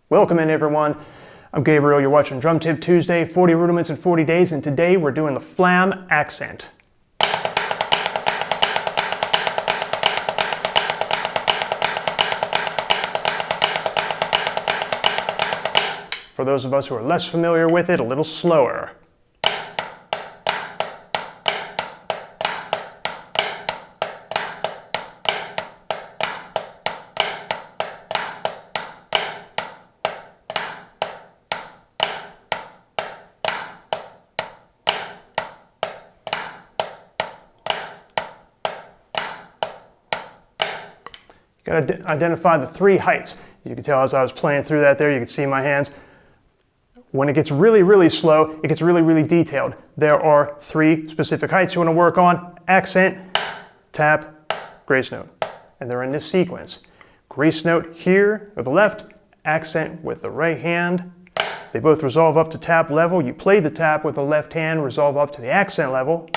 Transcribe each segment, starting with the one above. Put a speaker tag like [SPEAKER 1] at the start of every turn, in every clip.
[SPEAKER 1] Welcome in, everyone. I'm Gabriel. You're watching Drum Tip Tuesday, 40 rudiments in 40 days, and today we're doing the Flam Accent. For those of us who are less familiar with it, a little slower. You got to identify the three heights. You can tell as I was playing through that there, you can see my hands. When it gets really, really slow, it gets really, really detailed. There are three specific heights you want to work on: accent, tap, grace note. And they're in this sequence. Grace note here with the left, accent with the right hand. They both resolve up to tap level. You play the tap with the left hand, resolve up to the accent level.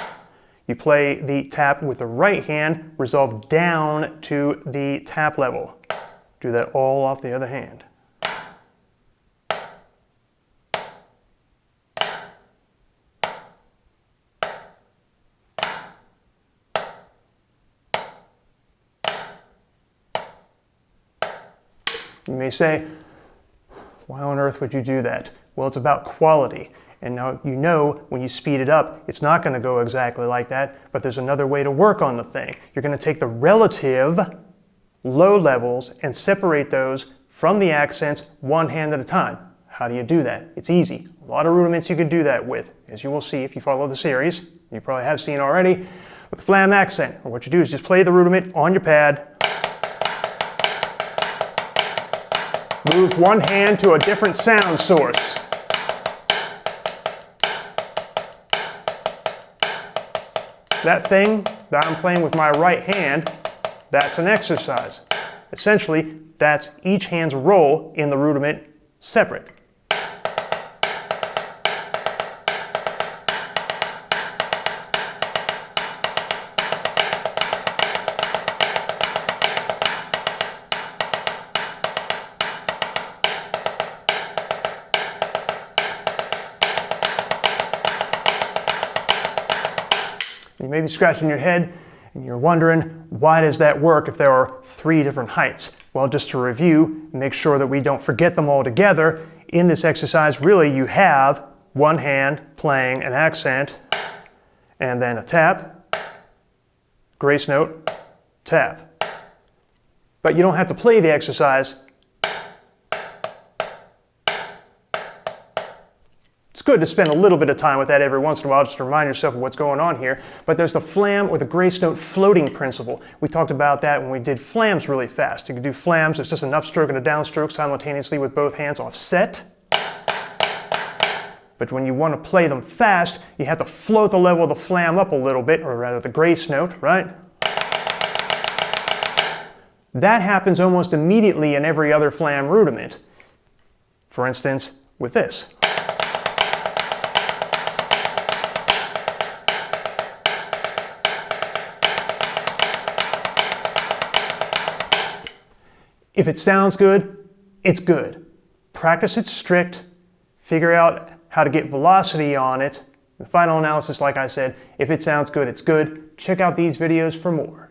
[SPEAKER 1] You play the tap with the right hand, resolve down to the tap level. Do that all off the other hand. You may say, why on earth would you do that? Well, it's about quality. And now you know when you speed it up, it's not going to go exactly like that, but there's another way to work on the thing. You're going to take the relative low levels and separate those from the accents one hand at a time. How do you do that? It's easy. A lot of rudiments you can do that with, as you will see if you follow the series. You probably have seen already. With the Flam Accent, or what you do is just play the rudiment on your pad. Move one hand to a different sound source. That thing that I'm playing with my right hand, that's an exercise. Essentially, that's each hand's role in the rudiment separate. You may be scratching your head and you're wondering, why does that work if there are three different heights? Well, just to review, make sure that we don't forget them all together. In this exercise, really, you have one hand playing an accent, and then a tap, grace note, tap. But you don't have to play the exercise. It's good to spend a little bit of time with that every once in a while just to remind yourself of what's going on here. But there's the flam or the grace note floating principle. We talked about that when we did flams really fast. You can do flams, it's just an upstroke and a downstroke simultaneously with both hands offset. But when you want to play them fast, you have to float the level of the flam up a little bit, or rather the grace note, right? That happens almost immediately in every other flam rudiment. For instance, with this. If it sounds good, it's good. Practice it strict, figure out how to get velocity on it. The final analysis, like I said, if it sounds good, it's good. Check out these videos for more.